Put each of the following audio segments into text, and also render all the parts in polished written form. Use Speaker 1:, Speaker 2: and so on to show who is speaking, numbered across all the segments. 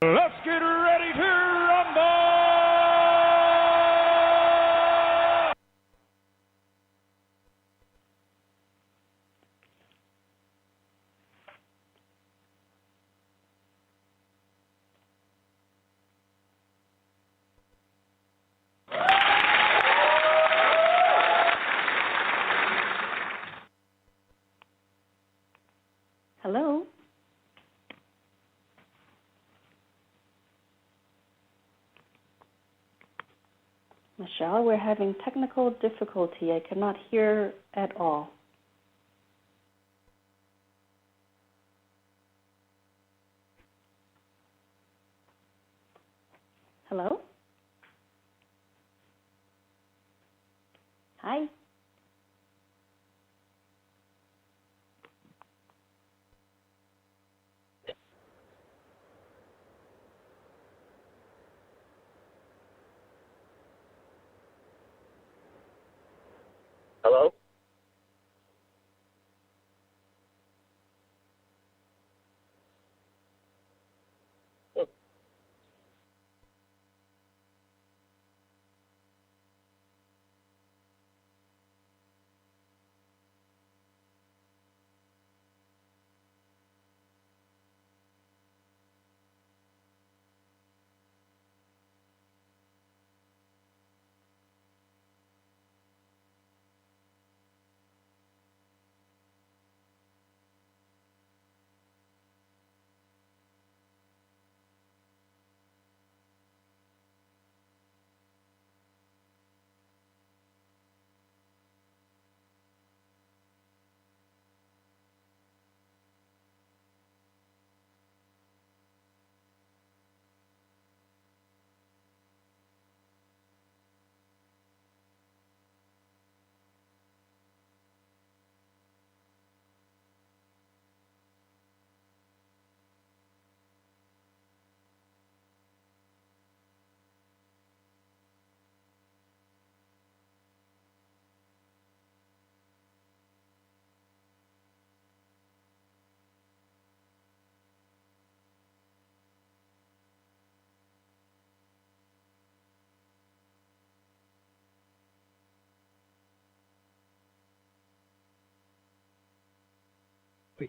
Speaker 1: Let's get ready to rumble!
Speaker 2: Hello? Michelle, we're having technical difficulty. I cannot hear at all. Hello? Hi?
Speaker 3: Hello?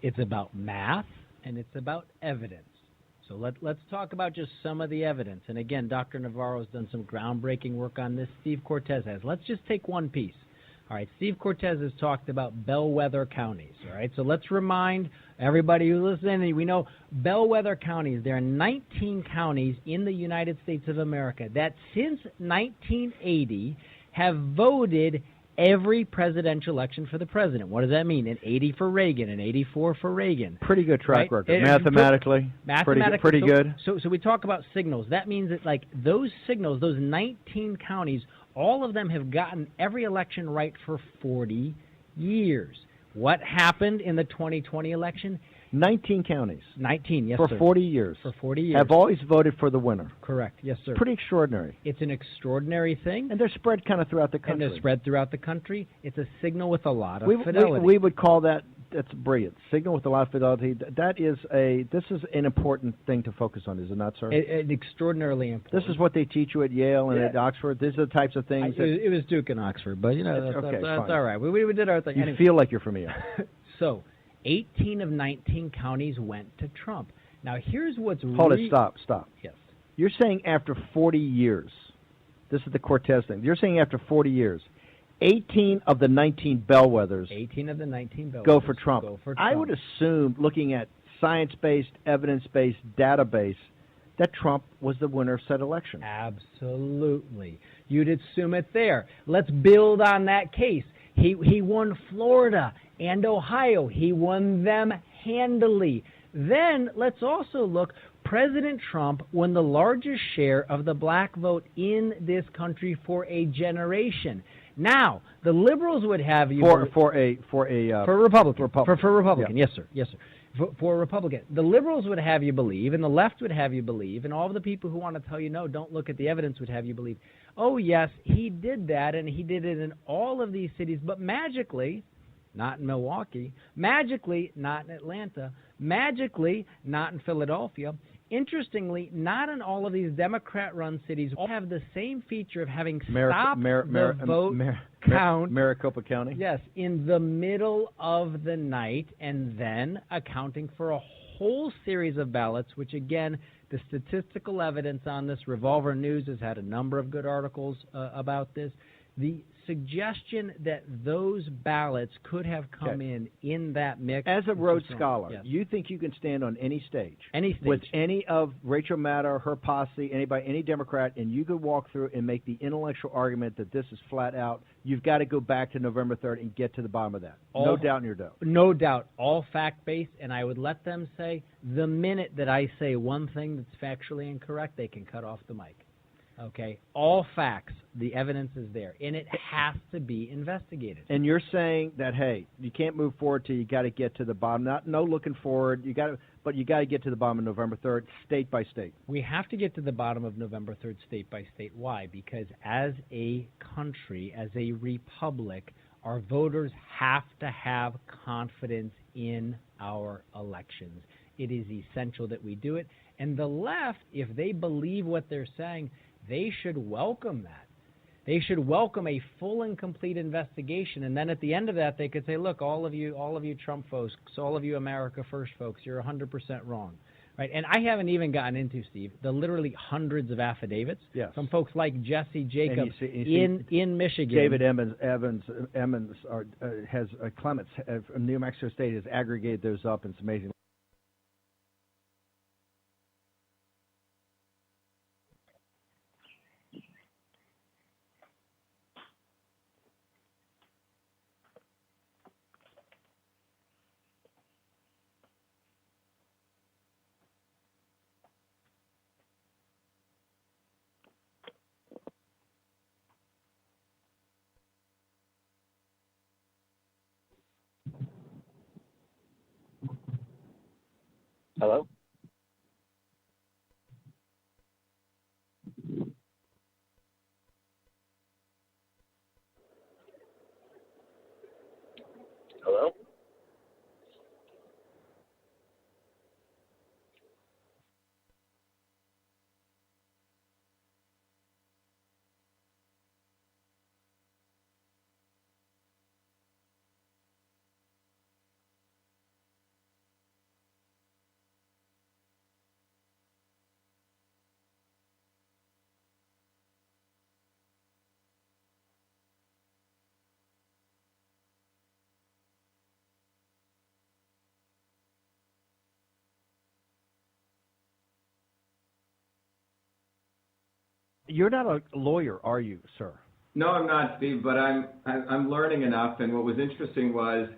Speaker 4: It's about math, and it's about evidence. So let's talk about just some of the evidence. And again, Dr. Navarro's done some groundbreaking work on this. Steve Cortez has. Let's just take one piece. All right, Steve Cortez has talked about bellwether counties. All right, so let's remind everybody who's listening, we know bellwether counties, there are 19 counties in the United States of America that since 1980 have voted every presidential election for the president. What does that mean? In 80 for Reagan, in 84 for Reagan.
Speaker 5: Pretty good track
Speaker 4: right?
Speaker 5: record. Mathematically, pretty good.
Speaker 4: So we talk about signals. That means that like those signals, those 19 counties, all of them have gotten every election right for 40 years. What happened in the 2020 election?
Speaker 5: 19 counties.
Speaker 4: 19, yes,
Speaker 5: for
Speaker 4: sir.
Speaker 5: 40 years.
Speaker 4: For 40 years.
Speaker 5: Have always voted for the winner.
Speaker 4: Correct, yes, sir.
Speaker 5: Pretty extraordinary.
Speaker 4: It's an extraordinary thing.
Speaker 5: And they're spread kind of throughout the country.
Speaker 4: And they're spread throughout the country. It's a signal with a lot of fidelity.
Speaker 5: We would call that, that's brilliant. Signal with a lot of fidelity. This is an important thing to focus on, is it not, sir?
Speaker 4: Extraordinarily important.
Speaker 5: This is what they teach you at Yale and at Oxford. These are the types of things.
Speaker 4: It was Duke and Oxford, but, you know, that's all right. We did our thing.
Speaker 5: You feel like you're from Yale.
Speaker 4: So, 18 of 19 counties went to Trump. Now, here's what's
Speaker 5: Hold it, stop.
Speaker 4: Yes.
Speaker 5: You're saying after 40 years, this is the Cortez thing, you're saying after 40 years, 18 of the 19 bellwethers, go for Trump. I would assume, looking at science-based, evidence-based, database, that Trump was the winner of said election.
Speaker 4: Absolutely. You'd assume it there. Let's build on that case. He won Florida and Ohio. He won them handily. Then let's also look. President Trump won the largest share of the black vote in this country for a generation. Now, the liberals would have you
Speaker 5: for a
Speaker 4: Republican. For Republican,
Speaker 5: yeah.
Speaker 4: Yes, sir. For a Republican. The liberals would have you believe, and the left would have you believe, and all of the people who want to tell you, no, don't look at the evidence, would have you believe, oh, yes, he did that, and he did it in all of these cities, but magically, not in Milwaukee, magically, not in Atlanta, magically, not in Philadelphia, interestingly, not in all of these Democrat-run cities all have the same feature of having stopped the vote count.
Speaker 5: Maricopa County?
Speaker 4: Yes, in the middle of the night, and then accounting for a whole series of ballots, which, again, the statistical evidence on this, Revolver News has had a number of good articles about this. The suggestion that those ballots could have come in that mix.
Speaker 5: As a Rhodes Scholar, you think you can stand on any stage with any of Rachel Maddow, her posse, anybody, any Democrat, and you could walk through and make the intellectual argument that this is flat out, you've got to go back to November 3rd and get to the bottom of that. No doubt in your dough.
Speaker 4: No doubt. All fact-based, and I would let them say the minute that I say one thing that's factually incorrect, they can cut off the mic. Okay, all facts, the evidence is there, and it has to be investigated.
Speaker 5: And you're saying that, hey, you can't move forward till you got to get to the bottom. No looking forward. But you got to get to the bottom of November 3rd, state by state.
Speaker 4: We have to get to the bottom of November 3rd, state by state. Why? Because as a country, as a republic, our voters have to have confidence in our elections. It is essential that we do it. And the left, if they believe what they're saying, they should welcome that. They should welcome a full and complete investigation, and then at the end of that, they could say, "Look, all of you Trump folks, all of you America First folks, you're 100% wrong." Right? And I haven't even gotten into, Steve, the literally hundreds of affidavits from folks like Jesse Jacobs in Michigan.
Speaker 5: David Clements from New Mexico State has aggregated those up, and it's amazing.
Speaker 3: Hello? Hello?
Speaker 5: You're not a lawyer, are you, sir?
Speaker 6: No, I'm not, Steve, but I'm learning enough. And what was interesting was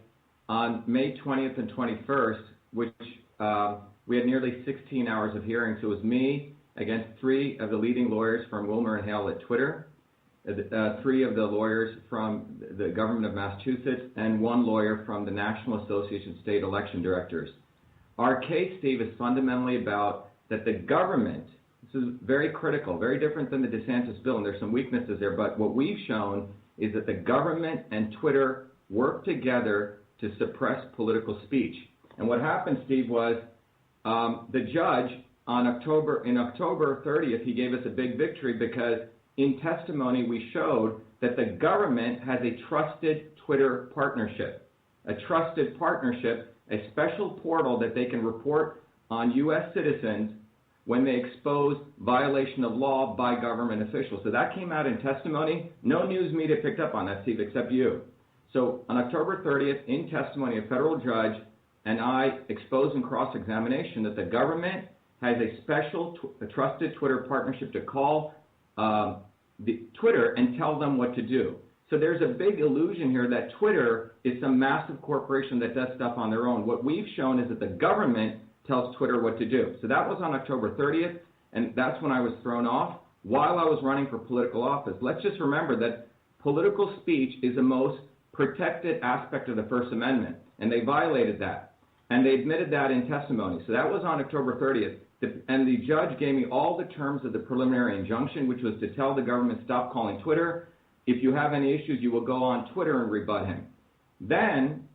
Speaker 6: on May 20th and 21st, which we had nearly 16 hours of hearings. It was me against 3 of the leading lawyers from Wilmer and Hale at Twitter, 3 of the lawyers from the government of Massachusetts, and 1 lawyer from the National Association of State Election Directors. Our case, Steve, is fundamentally about that the government, this is very critical, very different than the DeSantis bill, and there's some weaknesses there, but what we've shown is that the government and Twitter work together to suppress political speech. And what happened, Steve, was the judge in October 30th, he gave us a big victory because in testimony we showed that the government has a trusted Twitter partnership, a special portal that they can report on U.S. citizens when they expose violation of law by government officials. So that came out in testimony. No news media picked up on that, Steve, except you. So on October 30th, in testimony, a federal judge and I exposed in cross-examination that the government has a special trusted Twitter partnership to call the Twitter and tell them what to do. So there's a big illusion here that Twitter is some massive corporation that does stuff on their own. What we've shown is that the government tells Twitter what to do. So that was on October 30th, and that's when I was thrown off while I was running for political office. Let's just remember that political speech is the most protected aspect of the First Amendment, and they violated that. And they admitted that in testimony. So that was on October 30th. And the judge gave me all the terms of the preliminary injunction, which was to tell the government, stop calling Twitter. If you have any issues, you will go on Twitter and rebut him. Then,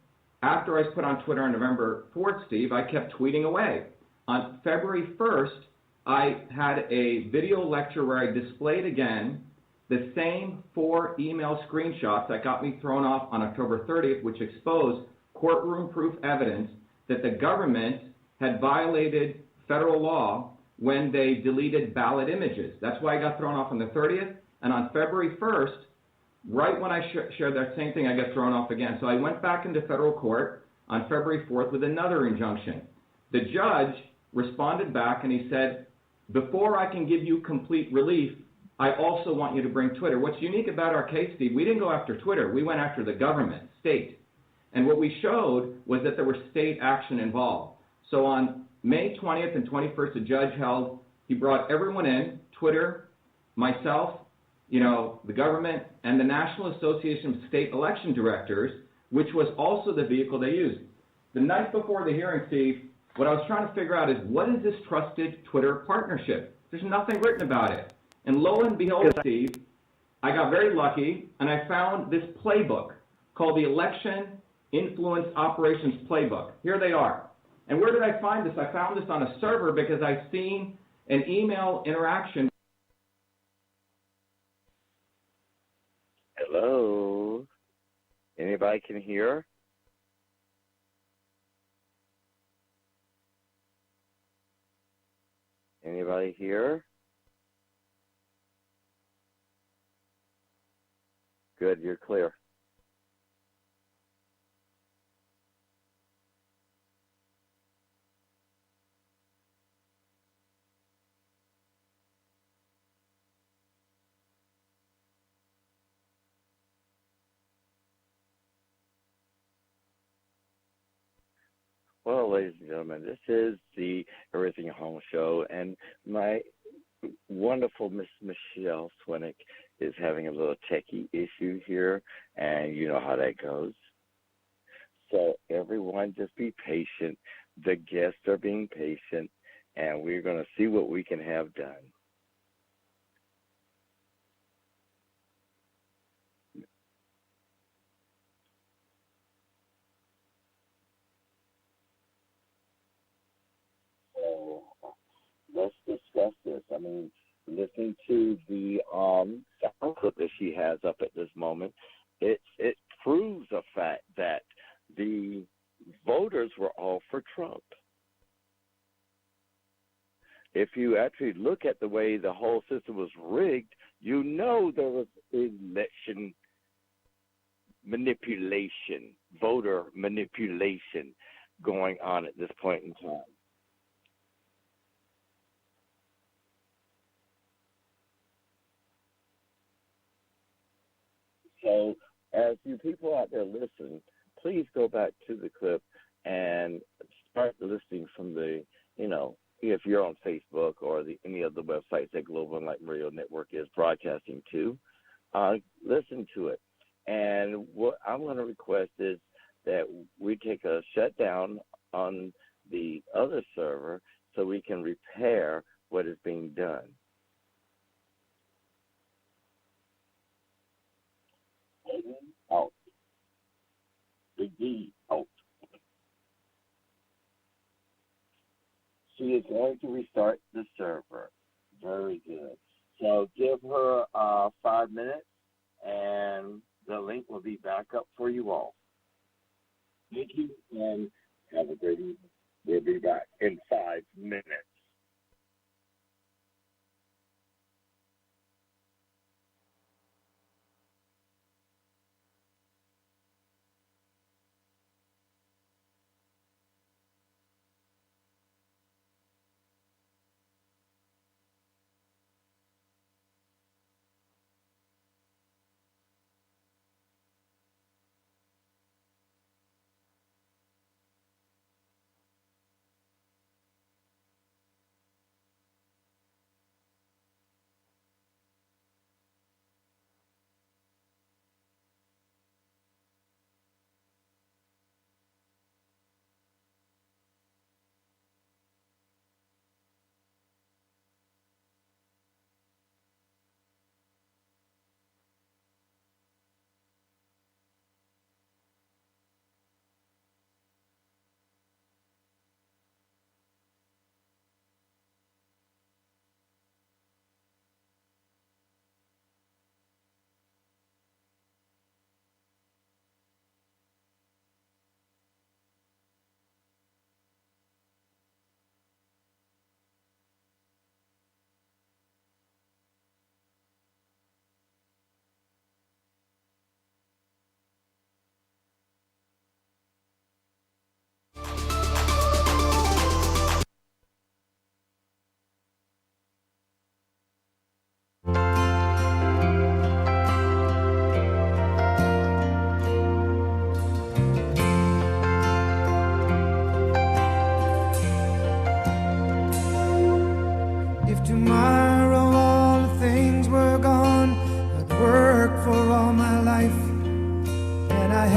Speaker 6: after I was put on Twitter on November 4th, Steve, I kept tweeting away. on February 1st, I had a video lecture where I displayed again the same 4 email screenshots that got me thrown off on October 30th, which exposed courtroom-proof evidence that the government had violated federal law when they deleted ballot images. That's why I got thrown off on the 30th. And on February 1st, right when I shared that same thing, I got thrown off again. So I went back into federal court on February 4th with another injunction. The judge responded back and he said, before I can give you complete relief, I also want you to bring Twitter. What's unique about our case, Steve, we didn't go after Twitter. We went after the government, state. And what we showed was that there was state action involved. So on May 20th and 21st, the judge he brought everyone in, Twitter, myself, the government, and the National Association of State Election Directors, which was also the vehicle they used. The night before the hearing, Steve, what I was trying to figure out is, what is this trusted Twitter partnership? There's nothing written about it. And lo and behold, Steve, I got very lucky, and I found this playbook called the Election Influence Operations Playbook. Here they are. And where did I find this? I found this on a server because I've seen an email interaction.
Speaker 3: Hello? Anybody can hear? Anybody here? Good, you're clear. Well, ladies and gentlemen, this is the Everything at Home show, and my wonderful Miss Michele Swinick is having a little techie issue here, and you know how that goes. So everyone just be patient. The guests are being patient, and we're going to see what we can have done. So let's discuss this. I mean, listening to the sound clip that she has up at this moment, it proves the fact that the voters were all for Trump. If you actually look at the way the whole system was rigged, you know there was election manipulation, voter manipulation going on at this point in time. So as you people out there listen, please go back to the clip and start listening from the, if you're on Facebook or any of the websites that Global Enlightenment Radio Network is broadcasting to, listen to it. And what I'm going to request is that we take a shutdown on the other server so we can repair what is being done. Out. Big D out. She is going to restart the server. Very good. So give her 5 minutes, and the link will be back up for you all. Thank you, and have a great evening. We'll be back in 5 minutes.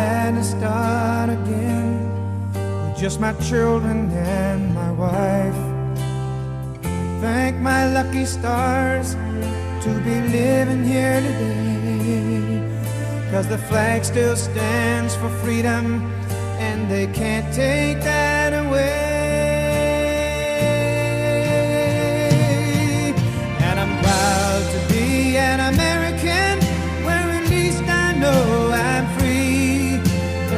Speaker 7: glad to start again with just my children and my wife. Thank my lucky stars to be living here today, 'cause the flag still stands for freedom and they can't take that away. And I'm proud to be an American, where at least I know I'm free.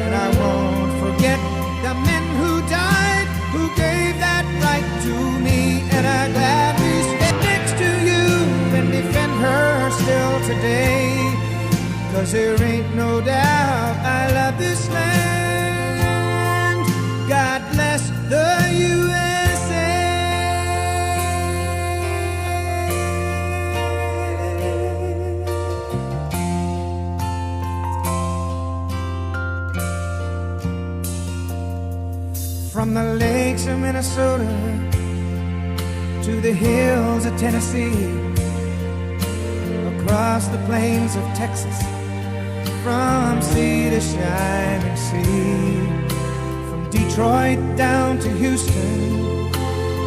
Speaker 7: And I won't forget the men who died, who gave that right to me. And I gladly stand next to you and defend her still today, 'cause there ain't no doubt I love this land. God bless the USA. From the lakes of Minnesota to the hills of Tennessee, across the plains of Texas, from sea to shining sea, from Detroit down to Houston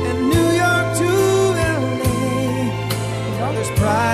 Speaker 7: and New York to LA. Well, there's pride